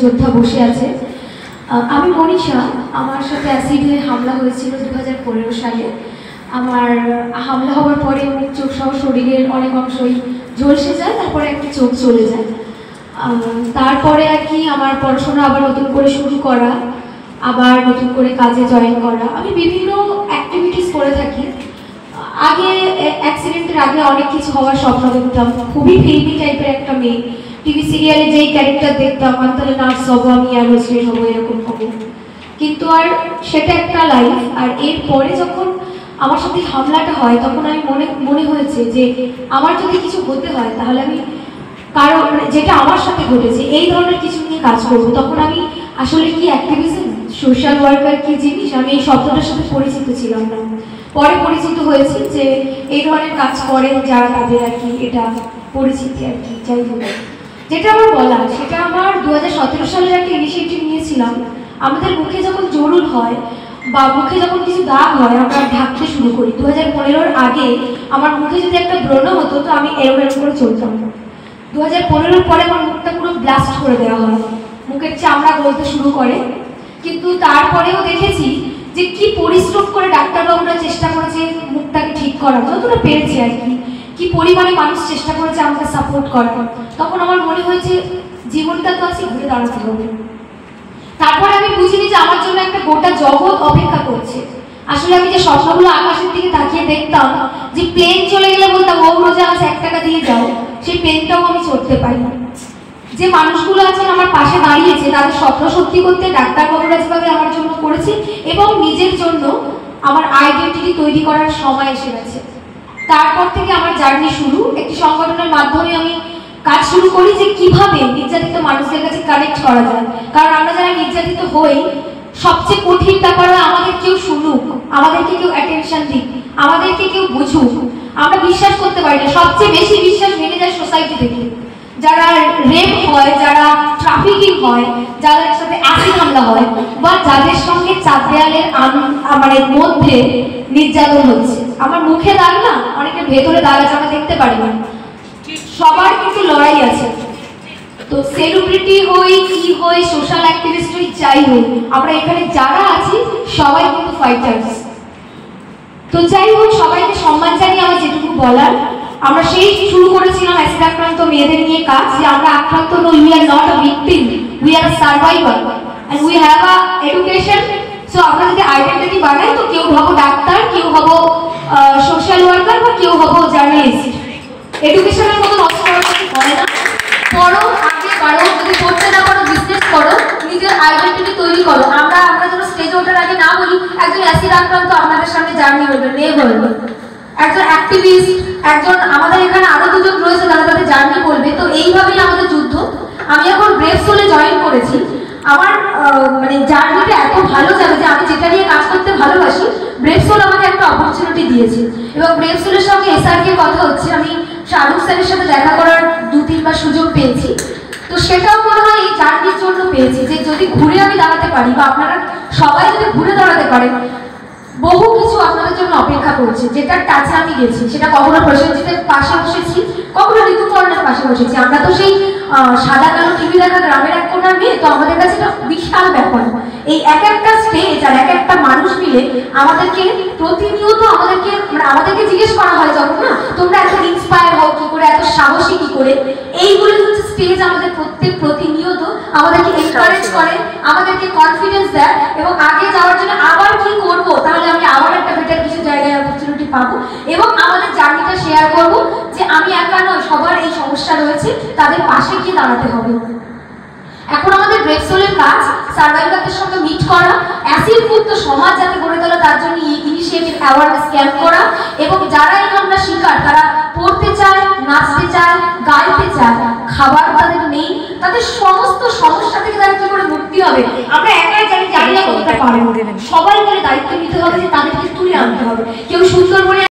যোদ্ধা বসে আছে। আমি মনীষা। আমার সাথে অ্যাসিডে হামলা হয়েছিল 2015 সালে। আমার হামলা হওয়ার পরে মুখ চোখ সহ শরীরের অনেক অংশই ঝলসে যায়, তারপরে একটা চোখ চলে যায়। তারপরে আর কি আমার পড়াশোনা আবার নতুন করে শুরু করা, আবার নতুন করে কাজে জয়েন করা। আমি বিভিন্ন অ্যাক্টিভিটিস করে থাকি। আগে অ্যাক্সিডেন্টের আগে অনেক কিছু হওয়ার স্বপ্ন দেখতাম, খুবই ফিল্মি টাইপের একটা মেয়ে। টিভি সিরিয়ালে যেই ক্যারেক্টার দেখতাম, আমি তাহলে নার্স হবো, আমি অ্যারোস্টেড হবো, এরকম হবো। কিন্তু আর সেটা একটা লাইফ। আর এরপরে যখন আমার সাথে হামলাটা হয়, তখন আমি মনে হয়েছে যে আমার যদি কিছু হতে হয় তাহলে আমি কারণ যেটা আমার সাথে ঘটেছে এই ধরনের কিছু নিয়ে কাজ করবো। তখন আমি আসলে কি অ্যাক্টিভিজম, সোশ্যাল ওয়ার্কার কি জিনিস, আমি এই শব্দটার সাথে পরিচিত ছিলাম না। পরে পরিচিত হয়েছি যে এই ধরনের কাজ করেন যারা, তাদের আর কি এটা পরিচিতি আর কি। যাই হোক, যেটা আমার বলা সেটা আমার 2017 সালের একটা ইনিশিয়েটিভ নিয়েছিলাম। আমাদের মুখে যখন জরুর হয় বা মুখে যখন কিছু দাগ হয়, আমরা ঢাকতে শুরু করি। 2015-র আগে আমার মুখে যদি একটা ব্রণ হতো তো আমি এরকম করে চলতাম। 2015-র পরে আমার মুখটা পুরো ব্লাস্ট করে দেওয়া হয়, মুখের চামড়া গলতে শুরু করে। কিন্তু তারপরেও দেখেছি যে কি পরিশ্রম করে ডাক্তারবাবুরা চেষ্টা করেছে মুখটাকে ঠিক করার, যতটা পেরেছে আর কি। কি পরিমাণে মানুষ চেষ্টা করেছে আমাকে সাপোর্ট করার। তখন আমার মনে হয়েছে জীবনটা তো আছে, ঘুরে দাঁড়াতে হবে। তারপরে আমি বুঝিনি যে আমার জন্য একটা গোটা জগৎ অপেক্ষা করছে। আসলে আমি যে স্বপ্নগুলো আকাশের দিকে তাকিয়ে দেখতাম, যে প্লেন চলে গেলে বলতাম ও রোজাস 1 টাকা দিয়ে যাও, সেই প্লেনটাও আমি চড়তে পারি। যে মানুষগুলো আছেন আমার পাশে দাঁড়িয়েছে, তাদের স্বপ্ন সত্যি করতে ডাক্তারবাবুরা যেভাবে আমার জন্য করেছে, এবং নিজের জন্য আমার আইডেন্টিটি তৈরি করার সময় এসে গেছে। তারপর থেকে আমার জার্নি শুরু। একটি সংগঠনের মাধ্যমে আমি কাজ শুরু করি যে কিভাবে নির্যাতিত মানুষদের কাছে কানেক্ট করা যায়। কারণ আমরা যারা নির্যাতিত হই, সবচেয়ে কঠিন ব্যাপার হয় আমাদের কেউ শুনুক, আমাদেরকে কেউ অ্যাটেনশন দিক, আমাদেরকে কেউ বুঝুক। আমরা বিশ্বাস করতে পারি না, সবচেয়ে বেশি বিশ্বাস ভেঙে যায় সোসাইটি থেকে। যারা রেপ হয়, যারা ট্রাফিকিং হয়, যাদের সাথে অ্যাসিড হামলা হয়, বা যাদের সঙ্গে 4 দেয়ালের মানে মধ্যে নির্যাতন হচ্ছে। আমার মুখে দাগ না, অনেকের ভেতরে দাগ আছে, আমরা দেখতে পারি না। সবার কিন্তু লড়াই আছে। তো সেলিব্রিটি হই, কি হই, সোশ্যাল অ্যাক্টিভিস্ট হই, যাই হই, আমরা এখানে যারা আছি সবাই কিন্তু ফাইটার্স। তো যাই হোক, সবাইকে সম্মান জানিয়ে আমার যেটুকু বলার, আমরা সেই শুরু করেছিলাম অ্যাসিড আক্রান্ত মেয়েদের নিয়ে কাজ, যে আমরা আক্রান্ত নই, we are not a victim, we are a survivor and we have a education. So আমরা যদি আইডেন্টিটি বানাই, তো কেউ হবো ডাক্তার, কেউ হবো সোশ্যাল ওয়ার্কার, বা কেউ হবো জার্নালিস্ট। এডুকেশনের মতো নষ্ট করার কিছু হয় না। পড়ো, আগে বাড়ো, যদি পড়তে না পারো বিজনেস করো, নিজের আইডেন্টিটি তৈরি করো। আমরা যেন স্টেজে ওঠার আগে না বলি একজন অ্যাসিড আক্রান্ত আপনাদের সামনে জার্নি করবে, মেয়ে বলবে একজন অ্যাক্টিভিস্ট, একজন আমাদের এখানে আরো 2 জন রয়েছে তারা তাদের জার্নি বলবে। তো এইভাবেই আমাদের যুদ্ধ। আমি এখন ব্রেভ সোলে জয়েন করেছি। আমার মানে জার্নিটা এত ভালো যাবে যে আমি যেটা নিয়ে কাজ করতে ভালোবাসি, ব্রেভ সোল আমাকে একটা অপরচুনিটি দিয়েছে। এবং ব্রেভ সোলের সঙ্গে SRK কথা হচ্ছে, আমি শাহরুখ স্যারের সাথে দেখা করার 2-3 বার সুযোগ পেয়েছি। তো সেটাও মনে হয় এই জার্নির জন্য পেয়েছি, যে যদি ঘুরে আমি দাঁড়াতে পারি, বা আপনারা সবাই যদি ঘুরে দাঁড়াতে পারেন, বহু কিছু আপনাদের জন্য অপেক্ষা করছে। যেটার টাচে আমি গেছি, সেটা কখনো প্রসেনজিতের পাশে বসেছি, কখনো ঋতুপর্ণের পাশে বসেছি। আমরা তো সেই সাদা কালো টিভি দেখা গ্রামের এক কোনার মেয়ে, তো আমাদের কাছে এটা বিশাল ব্যাপার। এই এক একটা স্টেজ আর এক একটা মানুষ মিলে আমাদেরকে প্রতিনিয়ত আমাদেরকে জিজ্ঞেস করা হয় যখন, না তোমরা এত ইন্সপায়ার হও কি করে, এত সাহসী কি করে। এইগুলো হচ্ছে স্টেজ আমাদের প্রতিনিয়ত আমাদেরকে এনকারেজ করে, আমাদেরকে কনফিডেন্স দেয়, এবং আগে যাওয়ার জন্য আবার কি করবো, তাহলে আমি আবার একটা বেটার কিছু জায়গায় অপরচুনিটি পাবো। এবং আমাদের জার্নিটা শেয়ার করবো যে আমি একা নয়, সবার এই সমস্যা রয়েছে, তাদের পাশে গিয়ে দাঁড়াতে হবে। এখন আমাদের ব্রেভ সোলের কাজ সার্ভাইভারদের সঙ্গে মিট করা, অ্যাসিড মুক্ত সমাজ যাতে গড়ে তোলা, তার জন্য ইনিশিয়েটিভ অ্যাওয়ারনেস ক্যাম্প করা, এবং যারা এই হামলা শিকার, তারা পড়তে চায়, নাচতে চায়, গাইতে চায়, খাবার তাদের নেই, তাদের সমস্ত সমস্যা থেকে তারা কি করে মুক্তি হবে। আমরা একাই জানি না করতে পারবো, সবাই মিলে দায়িত্ব নিতে হবে যে তাদেরকে তুলে আনতে হবে। কেউ সুন্দরবনে